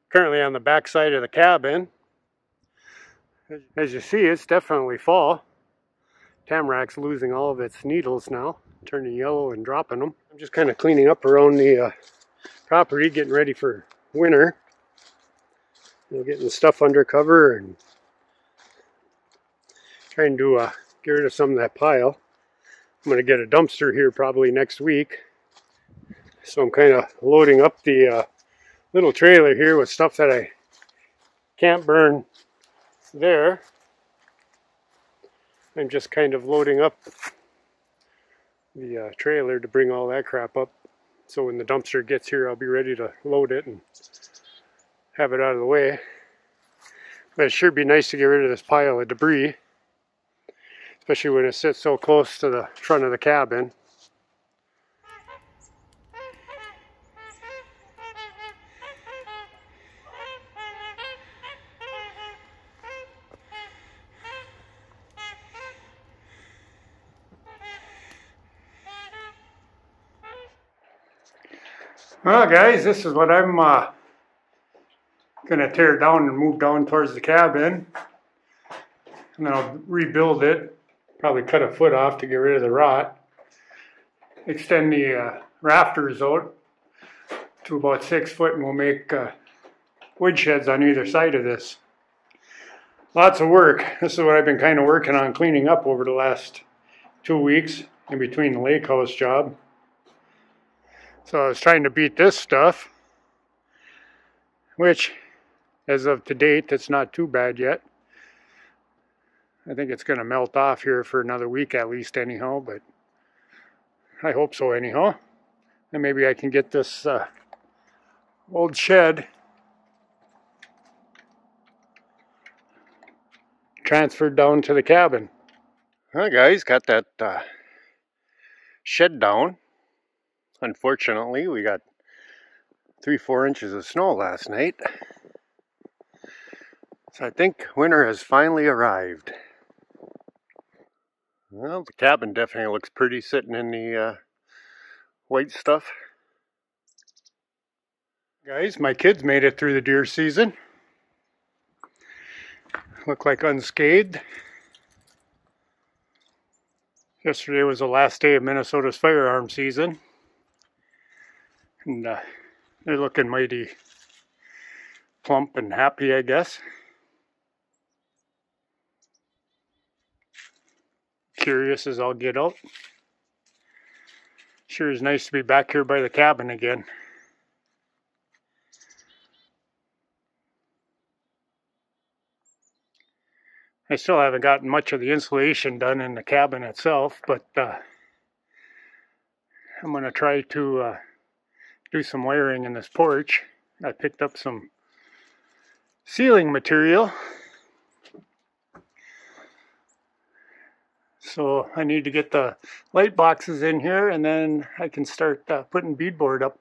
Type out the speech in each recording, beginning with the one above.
Currently on the back side of the cabin. As you see, it's definitely fall. Tamarac's losing all of its needles now, turning yellow and dropping them. I'm just kind of cleaning up around the property, getting ready for winter. Getting stuff under cover and trying to get rid of some of that pile. I'm going to get a dumpster here probably next week. So I'm kind of loading up the little trailer here with stuff that I can't burn there. I'm just kind of loading up the trailer to bring all that crap up. So when the dumpster gets here, I'll be ready to load it and have it out of the way. But it sure be nice to get rid of this pile of debris, especially when it sits so close to the front of the cabin. Well guys, this is what I'm going to tear down and move down towards the cabin. And then I'll rebuild it. Probably cut a foot off to get rid of the rot. Extend the rafters out to about 6 foot and we'll make wood sheds on either side of this. Lots of work. This is what I've been kind of working on cleaning up over the last 2 weeks in between the lake house job. So I was trying to beat this stuff, which as of to date, it's not too bad yet. I think it's going to melt off here for another week at least anyhow, but I hope so anyhow. And maybe I can get this old shed transferred down to the cabin. Well guys, got that shed down. Unfortunately, we got 3-4 inches of snow last night. So I think winter has finally arrived. Well, the cabin definitely looks pretty sitting in the white stuff. Guys, my kids made it through the deer season. Look like unscathed. Yesterday was the last day of Minnesota's firearm season. And they're looking mighty plump and happy, I guess. Curious as I'll get out. Sure is nice to be back here by the cabin again. I still haven't gotten much of the insulation done in the cabin itself, but I'm going to try to do some wiring in this porch. I picked up some ceiling material. So I need to get the light boxes in here and then I can start putting beadboard up.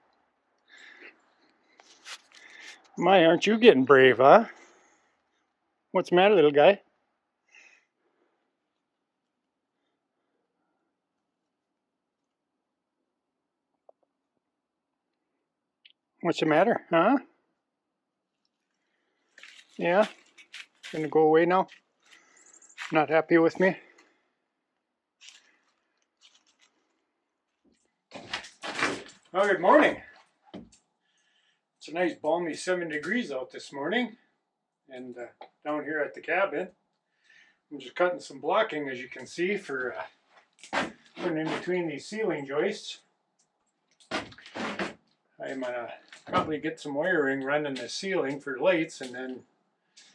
My, aren't you getting brave, huh? What's the matter, little guy? What's the matter, huh? Yeah? Gonna go away now? Not happy with me? Well, good morning. It's a nice balmy 7 degrees out this morning. And down here at the cabin, I'm just cutting some blocking, as you can see, for putting in between these ceiling joists. I'm gonna probably get some wiring running the ceiling for lights and then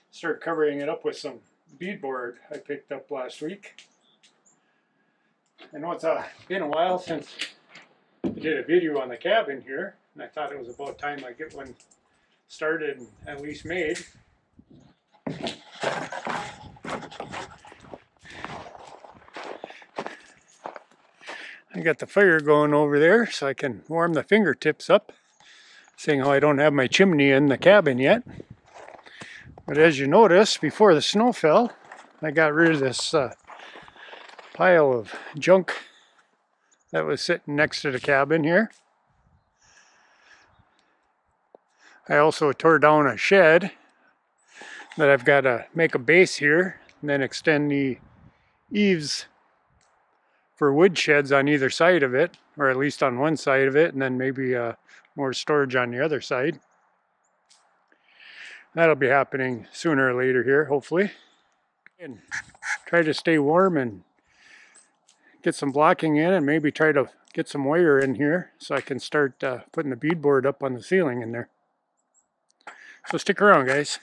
start covering it up with some beadboard I picked up last week. I know it's been a while since I did a video on the cabin here, and I thought it was about time I get one started and at least made. I got the fire going over there so I can warm the fingertips up, seeing how I don't have my chimney in the cabin yet. But as you notice, before the snow fell, I got rid of this pile of junk that was sitting next to the cabin here. I also tore down a shed that I've got to make a base here and then extend the eaves for wood sheds on either side of it, or at least on one side of it, and then maybe more storage on the other side. That'll be happening sooner or later here, hopefully. And try to stay warm and get some blocking in, and maybe try to get some wire in here so I can start putting the beadboard up on the ceiling in there. So stick around, guys.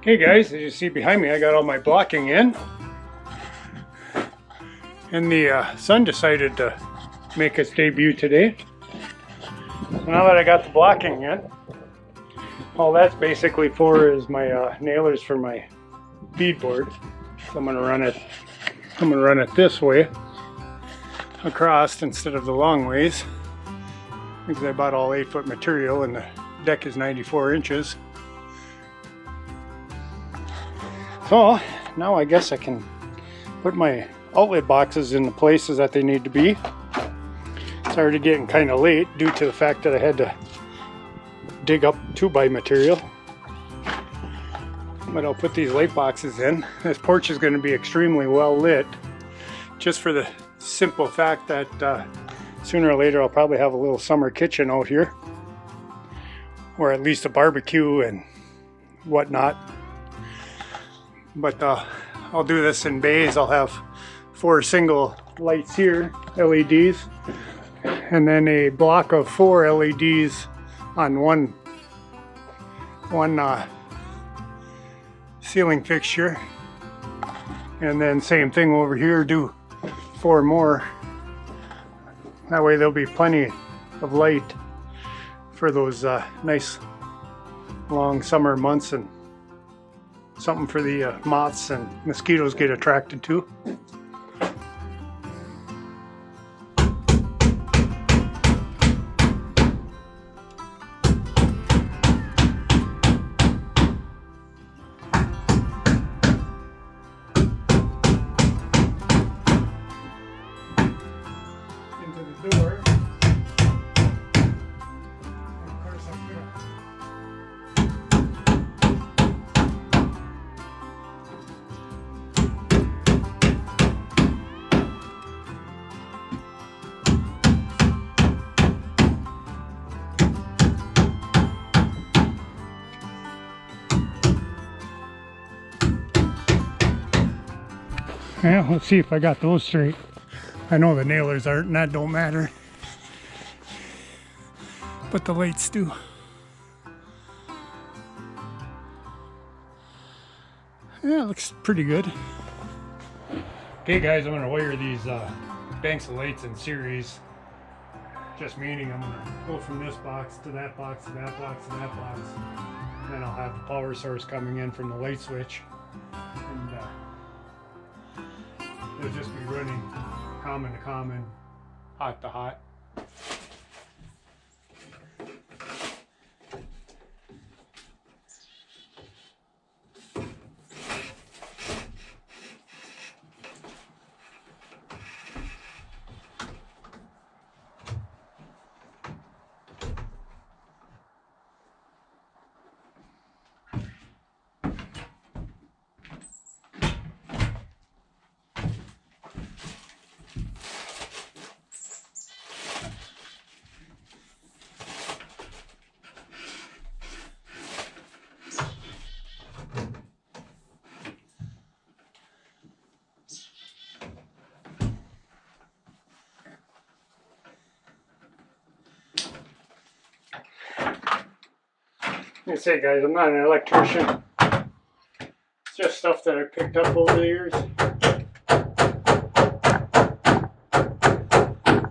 Hey guys, as you see behind me, I got all my blocking in, and the sun decided to make its debut today. So now that I got the blocking in, all that's basically for is my nailers for my beadboard. So I'm gonna run it this way across instead of the long ways, because I bought all 8-foot material and the deck is 94 inches. So now I guess I can put my outlet boxes in the places that they need to be. It's already getting kind of late due to the fact that I had to dig up 2x material. But I'll put these light boxes in. This porch is going to be extremely well lit, just for the simple fact that sooner or later I'll probably have a little summer kitchen out here, or at least a barbecue and whatnot. But I'll do this in bays. I'll have 4 single lights here, LEDs, and then a block of 4 LEDs on one ceiling fixture. And then same thing over here, do 4 more. That way there'll be plenty of light for those nice long summer months, and something for the moths and mosquitoes get attracted to. Into the door. And of course I'm gonna yeah, let's see if I got those straight. I know the nailers aren't, and that don't matter, but the lights do. Yeah, it looks pretty good. Okay guys, I'm gonna wire these banks of lights in series. Just meaning I'm gonna go from this box to that box to that box to that box. And then I'll have the power source coming in from the light switch. And they'll just be running common to common, hot to hot. Like I say, guys, I'm not an electrician. It's just stuff that I picked up over the years.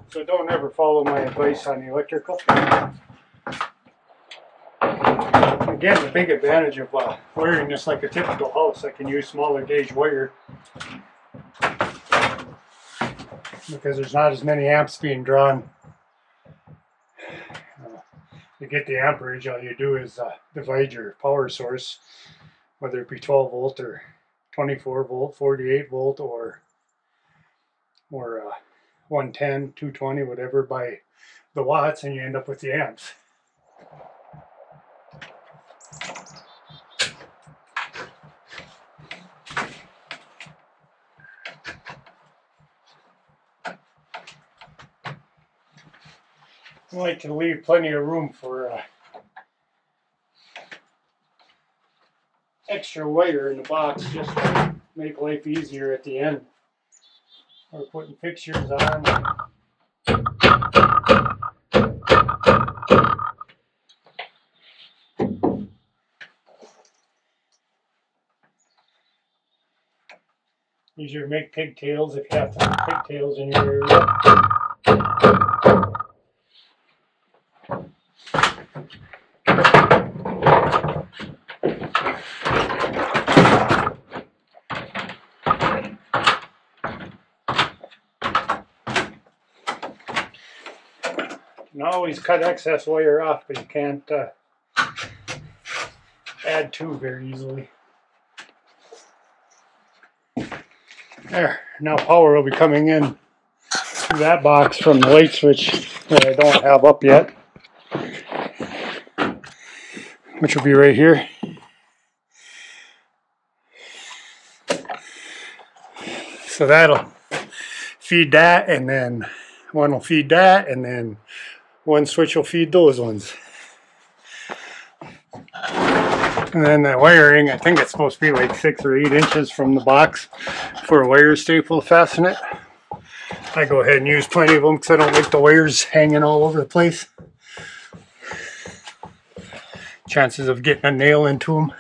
So don't ever follow my advice on the electrical. Again, the big advantage of wiring this like a typical house, I can use smaller gauge wire because there's not as many amps being drawn. To get the amperage, all you do is divide your power source, whether it be 12 volt or 24 volt, 48 volt, or 110, 220, whatever, by the watts, and you end up with the amps. I like to leave plenty of room for extra wire in the box, just to make life easier at the end. Or putting fixtures on. Easier to make pigtails if you have to make pigtails in your area. You can always cut excess wire off, but you can't add to very easily. There, now power will be coming in through that box from the light switch that I don't have up yet, which will be right here. So that'll feed that, and then one will feed that, and then one switch will feed those ones. And then the wiring, I think it's supposed to be like 6 or 8 inches from the box for a wire staple to fasten it. I go ahead and use plenty of them because I don't like the wires hanging all over the place. Chances of getting a nail into them.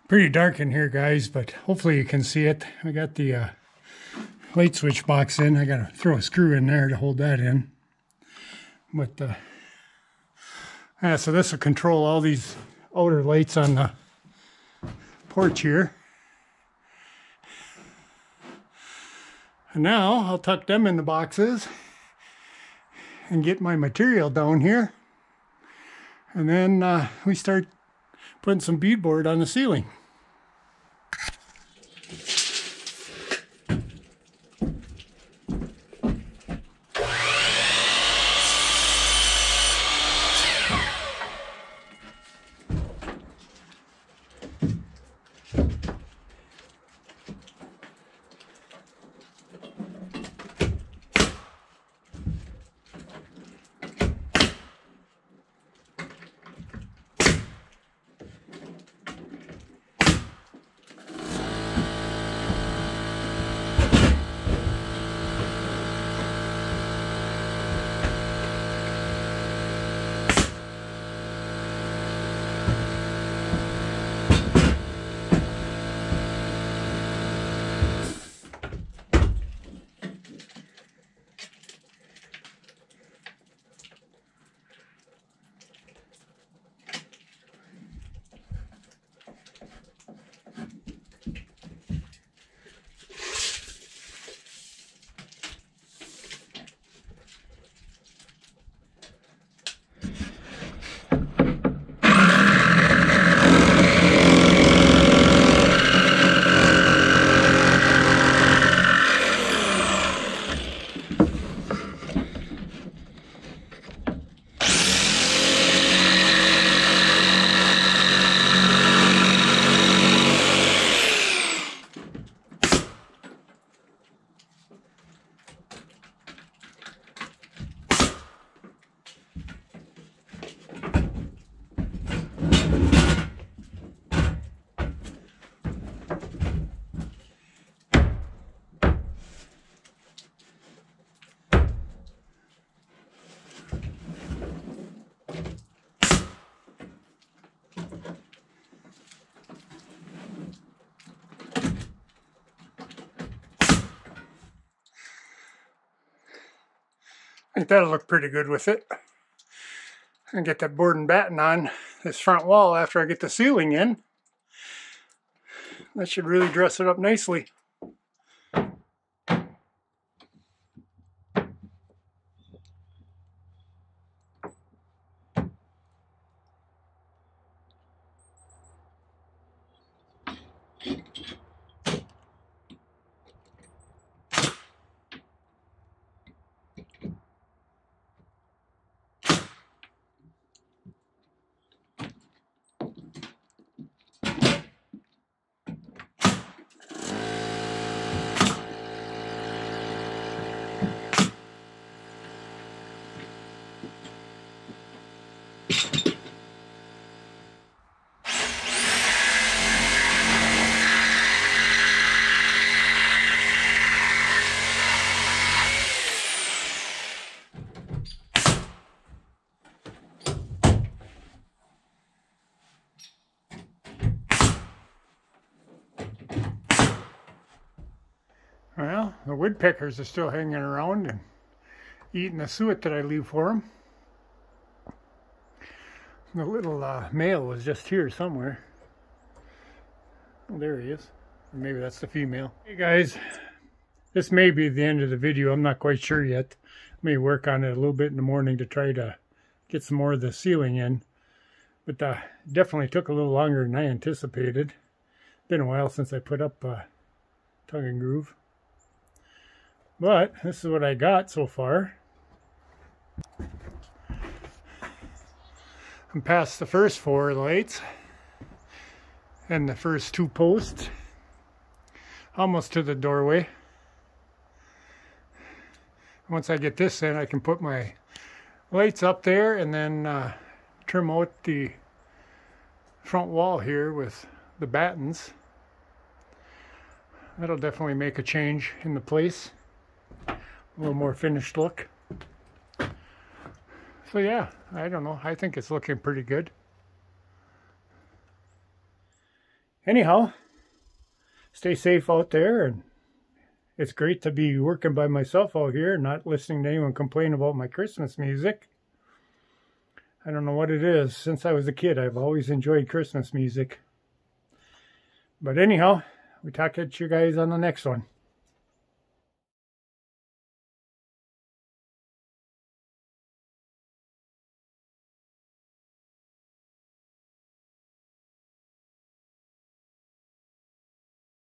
Pretty dark in here, guys, but hopefully you can see it. I got the light switch box in. I gotta throw a screw in there to hold that in. But so this will control all these outer lights on the porch here. And now I'll tuck them in the boxes and get my material down here. And then we start putting some beadboard on the ceiling. I think that'll look pretty good with it. And get that board and batten on this front wall after I get the ceiling in. That should really dress it up nicely. Well, the woodpeckers are still hanging around and eating the suet that I leave for them. The little male was just here somewhere. Oh, there he is. Or maybe that's the female. Hey guys, this may be the end of the video. I'm not quite sure yet. I may work on it a little bit in the morning to try to get some more of the ceiling in. But definitely took a little longer than I anticipated. Been a while since I put up tongue and groove. But this is what I got so far. I'm past the first 4 lights and the first 2 posts. Almost to the doorway. Once I get this in, I can put my lights up there and then trim out the front wall here with the battens. That'll definitely make a change in the place. A little more finished look. So yeah, I don't know. I think it's looking pretty good. Anyhow, stay safe out there, and it's great to be working by myself out here and not listening to anyone complain about my Christmas music. I don't know what it is. Since I was a kid, I've always enjoyed Christmas music. But anyhow, we talk to you guys on the next one.